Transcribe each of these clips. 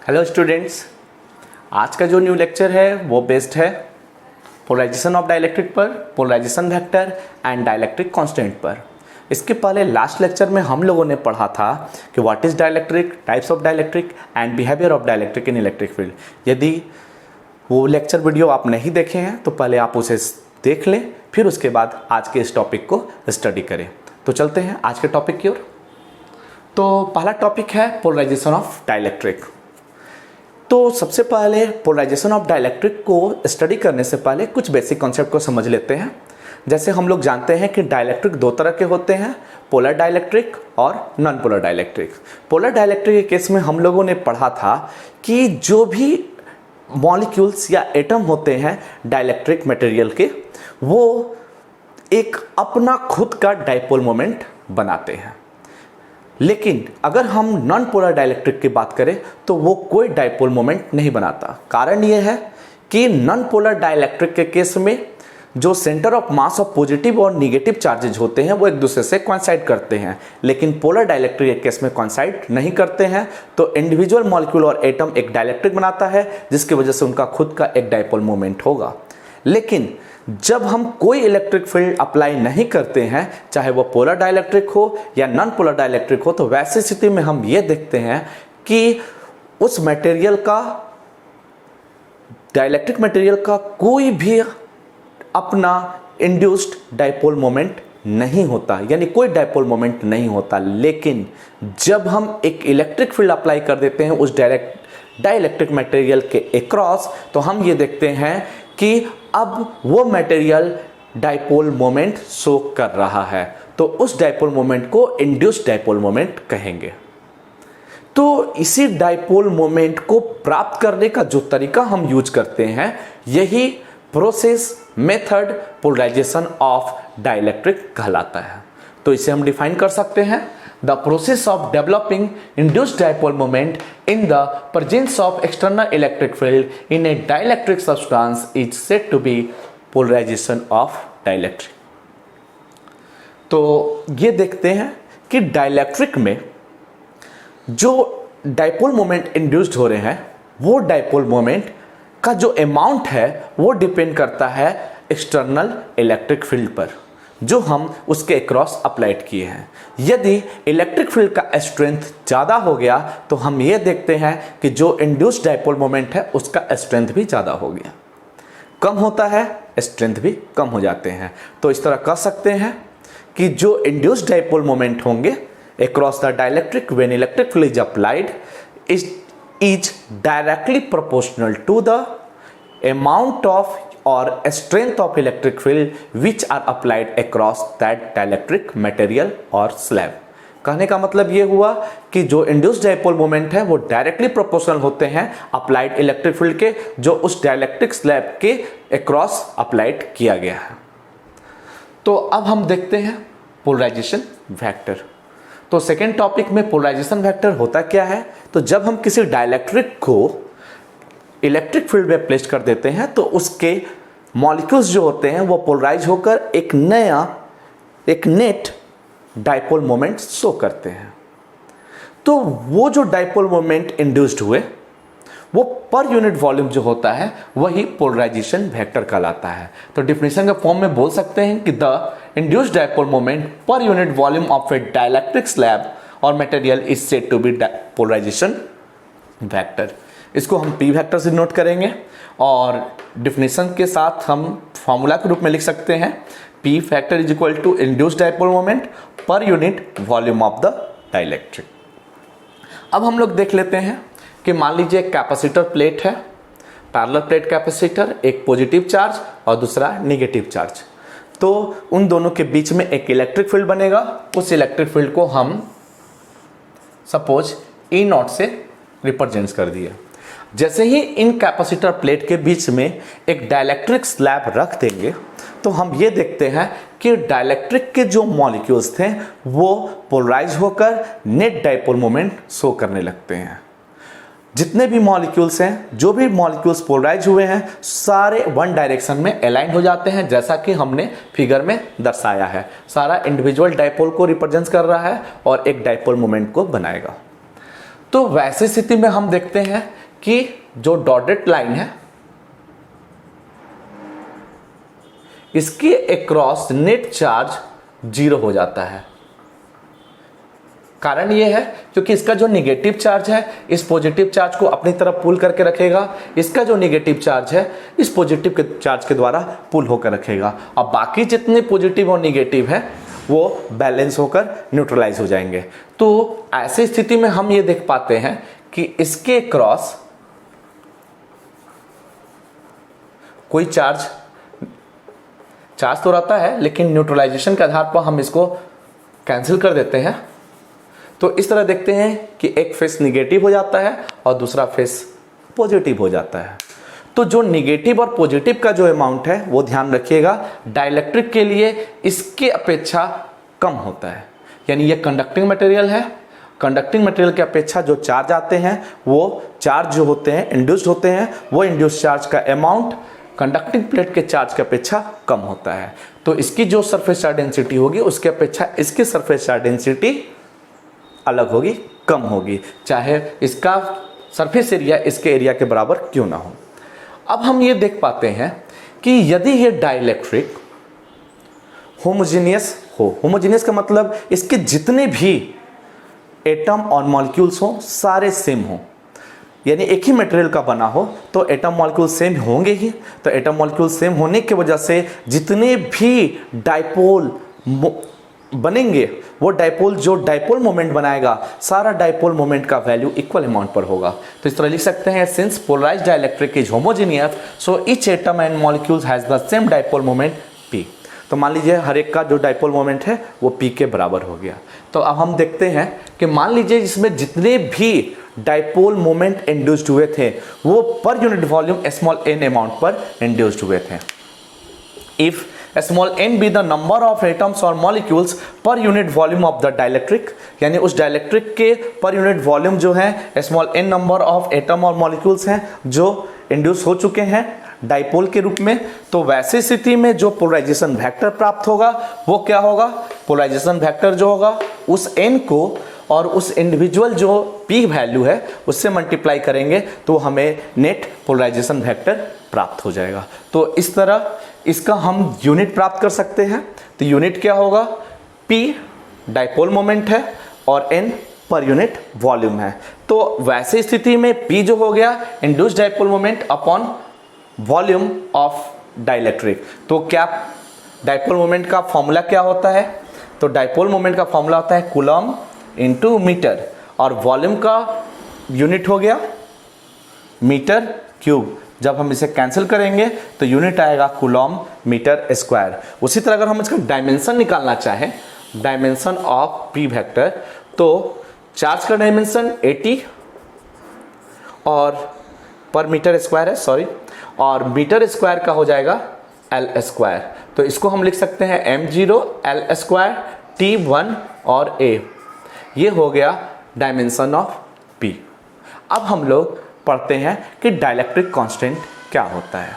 Hello students, आज का जो न्यू लेक्चर है वो बेस्ड है पोलराइजेशन ऑफ डाइलेक्ट्रिक पर, polarisation vector and dielectric constant पर। इसके पहले लास्ट लेक्चर में हम लोगों ने पढ़ा था कि what is dielectric, types of dielectric and behaviour of dielectric in electric field. यदि वो लेक्चर वीडियो आप नहीं देखे हैं तो पहले आप उसे देख लें, फिर उसके बाद आज के इस टॉपिक को स्टडी करें। तो चलते हैं आज के टॉपिक की ओर। तो पहला टॉपिक है पोलराइजेशन ऑफ डाइलेक्ट्रिक। तो सबसे पहले पोलराइजेशन ऑफ डाइलेक्ट्रिक को स्टडी करने से पहले कुछ बेसिक कॉन्सेप्ट को समझ लेते हैं। जैसे हम लोग जानते हैं कि डाइलेक्ट्रिक दो तरह के होते हैं, पोलर डाइलेक्ट्रिक और non polar dielectric. Polar dielectric के केस में हम लोगों ने पढ़ा था कि जो भी मॉलिक्यूल्स या एटम होते हैं डाइलेक्ट्रिक मटेरियल के, वो एक अपना खुद का डाइपोल मोमेंट बनाते हैं। लेकिन अगर हम नॉन पोलर डाइलेक्ट्रिक की बात करें तो वो कोई डाइपोल मोमेंट नहीं बनाता। कारण ये है कि नॉन पोलर डाइलेक्ट्रिक के केस में जो centre of mass of positive और निगेटिव चार्जेज होते हैं वो एक दूसरे से कोइंसाइड करते हैं, लेकिन पोलर डाइलेक्ट्रिक के केस में कोइंसाइड नहीं करते हैं। तो इंडिविजुअल मॉलिक्यूल और एटम एक डाइलेक्ट्रिक बनाता है, जिसकी वजह से उनका खुद का एक डाइपोल मोमेंट होगा। लेकिन जब हम कोई इलेक्ट्रिक फील्ड अप्लाई नहीं करते हैं, चाहे वो पोलर डाइलेक्ट्रिक हो या नॉन पोलर डाइलेक्ट्रिक हो, तो वैसी स्थिति में हम ये देखते हैं कि उस मटेरियल का, डाइलेक्ट्रिक मटेरियल का कोई भी अपना इंड्यूस्ड डाइपोल मोमेंट नहीं होता, यानी कोई डाइपोल मोमेंट नहीं होता। लेकिन जब हम एक इलेक्ट्रिक फील्ड अप्लाई कर देते हैं उस डाइलेक्ट्रिक मटेरियल के अक्रॉस, तो हम ये देखते हैं कि अब वो मटेरियल डाइपोल मोमेंट शो कर रहा है। तो उस डाइपोल मोमेंट को इंड्यूस्ड डाइपोल मोमेंट कहेंगे। तो इसी डाइपोल मोमेंट को प्राप्त करने का जो तरीका हम यूज करते हैं, यही process method polarisation of dielectric कहलाता है। तो इसे हम डिफाइन कर सकते हैं, the process of developing induced dipole moment in the presence of external electric field in a dielectric substance is said to be polarization of dielectric। तो ये देखते हैं कि डाइलेक्ट्रिक में जो डाइपोल मोमेंट इंड्यूस्ड हो रहे हैं, वो डाइपोल मोमेंट का जो अमाउंट है वो डिपेंड करता है एक्सटर्नल इलेक्ट्रिक फील्ड पर, जो हम उसके अक्रॉस अप्लाइड किए हैं। यदि इलेक्ट्रिक फील्ड का स्ट्रेंथ ज़्यादा हो गया तो हम ये देखते हैं कि जो इंड्यूस्ड डाइपोल मोमेंट है उसका स्ट्रेंथ भी ज़्यादा हो गया। कम होता है, स्ट्रेंथ भी कम हो जाते हैं। तो इस तरह कह सकते हैं कि जो इंड्यूस्ड डाइपोल मोमेंट होंगे across the dielectric when electric field is applied is directly proportional to the amount of और strength of electric field which are applied across that dielectric material or slab। कहने का मतलब ये हुआ कि जो induced dipole moment है वो डायरेक्टली प्रोपोर्शनल होते हैं अप्लाइड इलेक्ट्रिक फील्ड के, जो उस डाइलेक्ट्रिक स्लैब के अक्रॉस अप्लाइड किया गया है। तो अब हम देखते हैं पोलराइजेशन वेक्टर। तो सेकेंड टॉपिक में पोलराइजेशन वेक्टर होता क्या है। तो जब हम किसी डाइलेक्ट्रिक को इलेक्ट्रिक फील्ड में प्लेस कर देते हैं तो उसके मॉलिक्यूल्स जो होते हैं वो पोलराइज होकर एक नेट डाइपोल मोमेंट शो करते हैं। तो वो जो डाइपोल मोमेंट इंड्यूस्ड हुए वो पर यूनिट वॉल्यूम जो होता है वही पोलराइजेशन वेक्टर कहलाता है। तो डिफिनेशन के फॉर्म में बोल सकते हैं कि द इंड्यूस्ड डाइपोल मोमेंट पर unit volume of a dielectric slab और material is said to be polarization vector. इसको हम पी वेक्टर से नोट करेंगे और डिफिनेशन के साथ हम फॉर्मूला के रूप में लिख सकते हैं, P factor is equal to induced dipole moment पर unit volume of the dielectric. अब हम लोग देख लेते हैं कि मान लीजिए एक कैपेसिटर प्लेट है, पैरेलल प्लेट कैपेसिटर, एक पॉजिटिव चार्ज और दूसरा नेगेटिव चार्ज। तो उन दोनों के बीच में एक इलेक्ट्रिक फील्ड बनेगा। उस इलेक्ट्रिक फील्ड को हम सपोज ई नॉट से रिप्रेजेंट कर दिया। जैसे ही इन कैपेसिटर प्लेट के बीच में एक डाइलेक्ट्रिक स्लैब रख देंगे तो हम ये देखते हैं कि डाइलेक्ट्रिक के जो मॉलिक्यूल्स थे वो पोलराइज होकर नेट डाइपोल मोमेंट शो करने लगते हैं। जितने भी मॉलिक्यूल्स हैं, जो भी मॉलिक्यूल्स पोलराइज हुए हैं, सारे वन डायरेक्शन में अलाइन हो जाते हैं, जैसा कि हमने फिगर में दर्शाया है। सारा इंडिविजुअल डाइपोल को रिप्रेजेंट कर रहा है और एक डाइपोल मोमेंट को बनाएगा। तो वैसी स्थिति में हम देखते हैं कि जो डॉटेड लाइन है इसके अक्रॉस नेट चार्ज 0 हो जाता है। कारण यह है क्योंकि इसका जो निगेटिव चार्ज है इस पॉजिटिव चार्ज को अपनी तरफ पुल करके रखेगा, इसका जो निगेटिव चार्ज है इस पॉजिटिव के चार्ज के द्वारा पुल होकर रखेगा। अब बाकी जितने पॉजिटिव और निगेटिव है वो बैलेंस होकर न्यूट्रलाइज हो जाएंगे। तो ऐसी स्थिति में हम ये देख पाते हैं कि इसके क्रॉस कोई चार्ज तो रहता है, लेकिन न्यूट्रलाइजेशन के आधार पर हम इसको कैंसिल कर देते हैं। तो इस तरह देखते हैं कि एक फेस निगेटिव हो जाता है और दूसरा फेस पॉजिटिव हो जाता है। तो जो निगेटिव और पॉजिटिव का जो अमाउंट है वो ध्यान रखिएगा, डाइलेक्ट्रिक के लिए इसके अपेक्षा कम होता है। यानी ये कंडक्टिंग मटेरियल है, कंडक्टिंग मटेरियल की अपेक्षा जो चार्ज आते हैं वो चार्ज जो होते हैं इंड्यूस्ड होते हैं, वो इंड्यूस्ड चार्ज का अमाउंट कंडक्टिंग प्लेट के चार्ज की अपेक्षा कम होता है। तो इसकी जो सरफेस चार्ज डेंसिटी होगी उसकी अपेक्षा इसकी सरफेस चार्ज डेंसिटी अलग होगी, कम होगी, चाहे इसका सरफेस एरिया इसके एरिया के बराबर क्यों ना हो। अब हम ये देख पाते हैं कि यदि ये डाइलेक्ट्रिक होमोजेनियस हो, होमोजेनियस का मतलब इसके जितने भी एटम और मॉलिक्यूल्स हो सारे सेम हो, यानी एक ही मटेरियल का बना हो तो एटम मॉलिक्यूल सेम होंगे ही। तो एटम मॉलिक्यूल सेम होने की वजह से जितने भी डाइपोल बनेंगे वो डाइपोल जो डाइपोल मोमेंट बनाएगा सारा डाइपोल मोमेंट का वैल्यू इक्वल अमाउंट पर होगा। तो इस तरह लिख सकते हैं, since polarised dielectric is homogeneous so each atom and molecules has the same dipole moment p। तो मान लीजिए हर एक का जो डाइपोल मोमेंट है वो p के बराबर हो गया। तो अब हम देखते हैं कि मान लीजिए इसमें जितने भी डाइपोल मोमेंट इंड्यूस्ड हुए थे वो पर unit volume small n amount पर इंड्यूस्ड हुए थे। If small n be the number of atoms or molecules per unit volume of the dielectric, यानी उस डाइलेक्ट्रिक के पर यूनिट वॉल्यूम जो है small n number of atom और मॉलिक्यूल्स हैं जो इंड्यूस हो चुके हैं डाइपोल के रूप में, तो वैसी स्थिति में जो पोलराइजेशन वेक्टर प्राप्त होगा वो क्या होगा, पोलराइजेशन वेक्टर जो होगा उस n को और उस इंडिविजुअल जो p वैल्यू है उससे मल्टीप्लाई करेंगे तो हमें नेट पोलराइजेशन वेक्टर प्राप्त हो जाएगा। तो इस तरह इसका हम यूनिट प्राप्त कर सकते हैं। तो यूनिट क्या होगा, p डाइपोल मोमेंट है और n पर यूनिट वॉल्यूम है। तो वैसे स्थिति में p जो हो गया induced dipole moment upon volume of dielectric. तो क्या डाइपोल मोमेंट का फॉर्मूला क्या होता है, तो डाइपोल मोमेंट का फॉर्मूला होता है कूलम इनटू मीटर और वॉल्यूम का यूनिट हो गया मीटर क्यूब। जब हम इसे कैंसिल करेंगे तो यूनिट आएगा कूलम मीटर स्क्वायर। उसी तरह अगर हम इसका डायमेंशन निकालना चाहें, डायमेंशन ऑफ p वेक्टर, तो चार्ज का डायमेंशन 80 और पर मीटर स्क्वायर है सॉरी, और मीटर स्क्वायर का हो जाएगा l स्क्वायर। तो इसको हम लिख सकते हैं m0 l स्क्वायर t1 और a, ये हो गया डायमेंशन ऑफ p। अब हम लोग पढ़ते हैं कि डाइलेक्ट्रिक कांस्टेंट क्या होता है।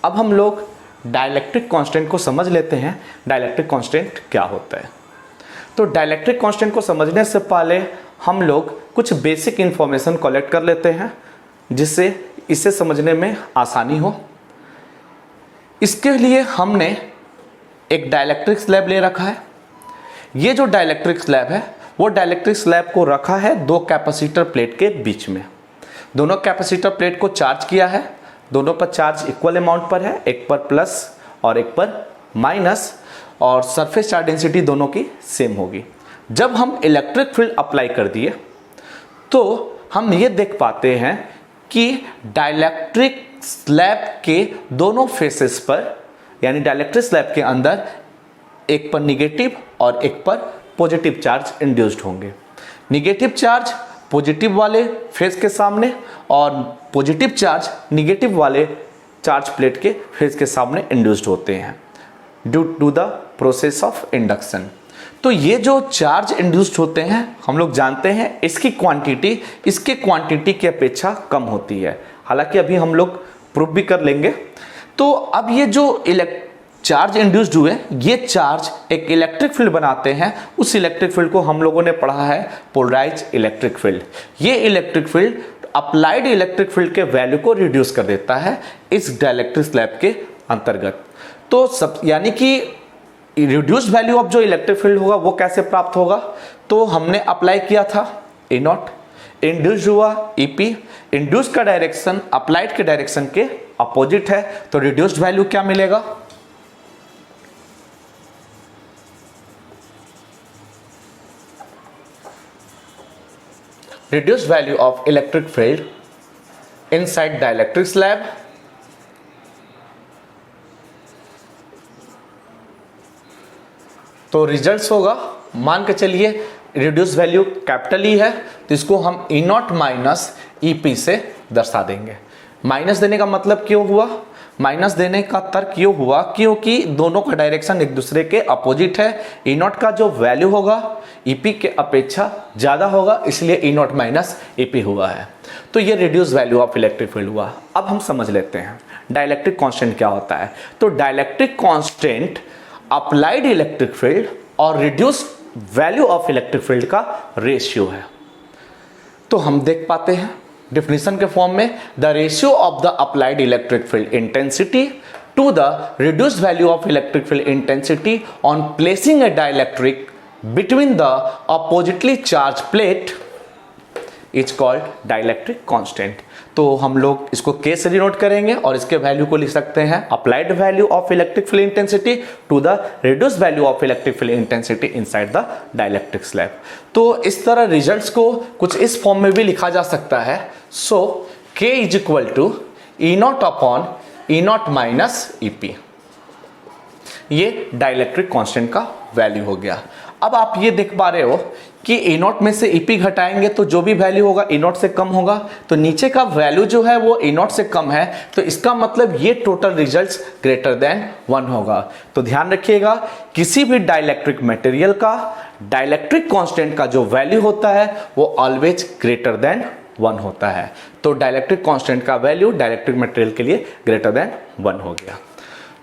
अब हम लोग डाइलेक्ट्रिक कांस्टेंट को समझ लेते हैं, डाइलेक्ट्रिक कांस्टेंट क्या होता है। तो डाइलेक्ट्रिक कांस्टेंट को समझने से पहले हम लोग कुछ बेसिक इंफॉर्मेशन कलेक्ट कर लेते हैं जिससे इसे समझने में आसानी हो। इसके लिए हमने एक डाइलेक्ट्रिक स्लैब ले रखा है। ये जो डाइलेक्ट्रिक स्लैब है वो डाइलेक्ट्रिक स्लैब को रखा है दो कैपेसिटर प्लेट के बीच में। दोनों कैपेसिटर प्लेट को चार्ज किया है, दोनों पर चार्ज इक्वल अमाउंट पर है, एक पर प्लस और एक पर माइनस, और सरफेस चार्ज डेंसिटी दोनों की सेम होगी। जब हम इलेक्ट्रिक फील्ड अप्लाई कर दिए तो हम ये देख पाते हैं कि डाइलेक्ट्रिक स्लैब के दोनों फेसेस पर, यानी डाइलेक्ट्रिक स्लैब के अंदर एक पर निगेटिव और एक पर पॉजिटिव चार्ज इंड्यूस्ड होंगे। निगेटिव चार्ज पॉजिटिव वाले फेस के सामने और पॉजिटिव चार्ज निगेटिव वाले चार्ज प्लेट के फेस के सामने इंड्यूस्ड होते हैं due to the process of induction. तो ये जो चार्ज इंड्यूस्ड होते हैं हम लोग जानते हैं इसकी क्वांटिटी इसके क्वांटिटी की अपेक्षा कम होती है, हालांकि अभी हम लोग प्रूफ भी कर लेंगे। तो अब ये जो चार्ज इंड्यूस्ड हुए, ये चार्ज एक इलेक्ट्रिक फील्ड बनाते हैं। उस इलेक्ट्रिक फील्ड को हम लोगों ने पढ़ा है पोलराइज इलेक्ट्रिक फील्ड। ये electric field applied electric field के वैल्यू को रिड्यूस कर देता है इस डाइलेक्ट्रिक स्लैब के अंतर्गत। तो सब यानी कि रिड्यूस्ड वैल्यू ऑफ जो इलेक्ट्रिक फील्ड होगा वो कैसे प्राप्त होगा, तो हमने अप्लाई किया था ए नॉट, इंड्यूस्ड हुआ ईपी, इंड्यूस्ड का डायरेक्शन अप्लाइड के डायरेक्शन के अपोजिट है, तो रिड्यूस्ड वैल्यू क्या मिलेगा, reduced value of electric field inside dielectric slab तो रिजल्ट्स होगा, मान के चलिए रिड्यूस वैल्यू कैपिटल ई है तो इसको हम ई नॉट माइनस ई पी से दर्शा देंगे। माइनस देने का मतलब क्यों हुआ, माइनस देने का तर्क ये हुआ क्योंकि दोनों का डायरेक्शन एक दूसरे के अपोजिट है। ई नॉट का जो वैल्यू होगा ईपी के अपेक्षा ज़्यादा होगा, इसलिए ई नॉट माइनस ईपी हुआ है। तो ये reduce value of electric field हुआ। अब हम समझ लेते हैं डाइलेक्ट्रिक कांस्टेंट क्या होता है। तो dielectric constant applied electric field और reduce value of electric field का रेशियो है। तो हम देख पाते हैं डिफिनेशन के फॉर्म में, the ratio of the applied electric field intensity to the reduced value of electric field intensity on placing a dielectric between the oppositely charged plate is called dielectric constant. तो हम लोग इसको के से denote करेंगे और इसके वैल्यू को लिख सकते हैं applied value of electric field intensity to the reduced value of electric field intensity inside the dielectric slab. तो इस तरह रिजल्ट्स को कुछ इस फॉर्म में भी लिखा जा सकता है। So K is equal to E not upon E not minus E P, ये डाइलेक्ट्रिक कांस्टेंट का वैल्यू हो गया। अब आप ये देख पा रहे हो कि ए नॉट में से ईपी घटाएंगे तो जो भी वैल्यू होगा ए नॉट से कम होगा, तो नीचे का वैल्यू जो है वो ए नॉट से कम है, तो इसका मतलब ये टोटल रिजल्ट्स ग्रेटर देन 1 होगा। तो ध्यान रखिएगा किसी भी डाइलेक्ट्रिक मटेरियल का डाइलेक्ट्रिक कांस्टेंट का जो वैल्यू होता है वो ऑलवेज ग्रेटर देन 1 होता है। तो डाइलेक्ट्रिक कांस्टेंट का वैल्यू डाइलेक्ट्रिक मटेरियल के लिए ग्रेटर देन 1 हो गया।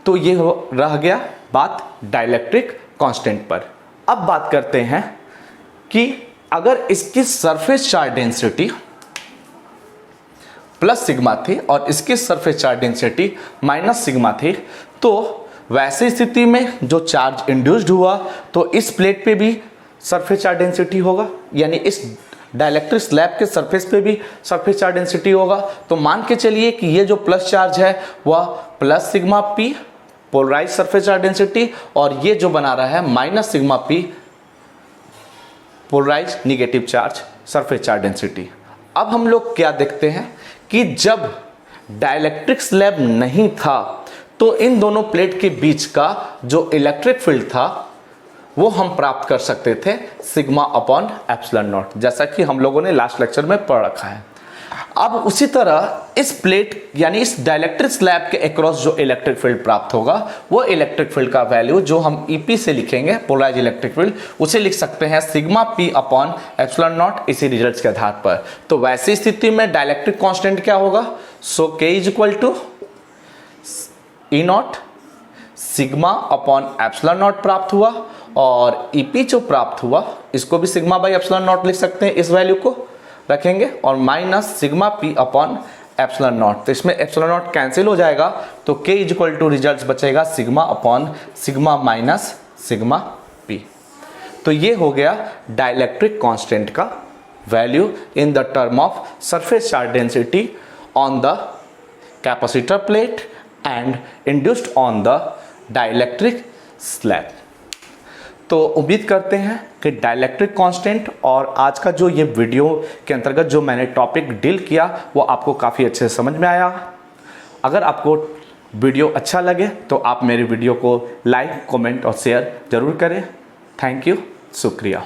तो ये रह गया बात डाइलेक्ट्रिक कांस्टेंट पर। अब बात करते हैं कि अगर इसकी surface charge density plus sigma थी और इसकी surface charge density minus sigma थी, तो वैसी स्थिति में जो चार्ज इंड्यूस्ड हुआ तो इस प्लेट पे भी सरफेस चार्ज डेंसिटी होगा, यानी इस डाइलेक्ट्रिक स्लैब के सरफेस पे भी सरफेस चार्ज डेंसिटी होगा। तो मान के चलिए कि ये जो प्लस चार्ज है वह plus sigma P polarise surface charge density, और ये जो बना रहा है minus sigma P polarise negative charge surface charge density. अब हम लोग क्या देखते हैं कि जब डाइलेक्ट्रिक स्लैब नहीं था तो इन दोनों प्लेट के बीच का जो इलेक्ट्रिक फील्ड था वो हम प्राप्त कर सकते थे सिग्मा अपॉन एप्सिलॉन नॉट, जैसा कि हम लोगों ने लास्ट लेक्चर में पढ़ रखा है। अब उसी तरह इस प्लेट यानी इस डाइलेक्ट्रिक स्लैब के अक्रॉस जो इलेक्ट्रिक फील्ड प्राप्त होगा वो इलेक्ट्रिक फील्ड का वैल्यू जो हम ईपी से लिखेंगे पोलराइज इलेक्ट्रिक फील्ड, उसे लिख सकते हैं sigma P upon epsilon not इसी रिजल्ट्स के आधार पर। तो वैसी स्थिति में डाइलेक्ट्रिक कांस्टेंट क्या होगा, so K is equal to E not sigma upon epsilon not प्राप्त हुआ, और ईपी जो प्राप्त हुआ इसको भी सिग्मा बाई एप्सिलॉन नॉट लिख सकते हैं, इस वैल्यू को रखेंगे, और minus sigma P upon epsilon not. तो इसमें एप्सिलॉन नॉट कैंसिल हो जाएगा तो के इज इक्वल टू रिजल्ट बचेगा sigma upon sigma minus sigma P. तो ये हो गया डाइलेक्ट्रिक कांस्टेंट का value in the term of surface charge density on the capacitor plate and induced on the dielectric slab. तो उम्मीद करते हैं कि डाइलेक्ट्रिक कांस्टेंट और आज का जो ये वीडियो के अंतर्गत जो मैंने टॉपिक डील किया वो आपको काफ़ी अच्छे से समझ में आया। अगर आपको वीडियो अच्छा लगे तो आप मेरे वीडियो को लाइक, कमेंट और शेयर ज़रूर करें। थैंक यू, शुक्रिया।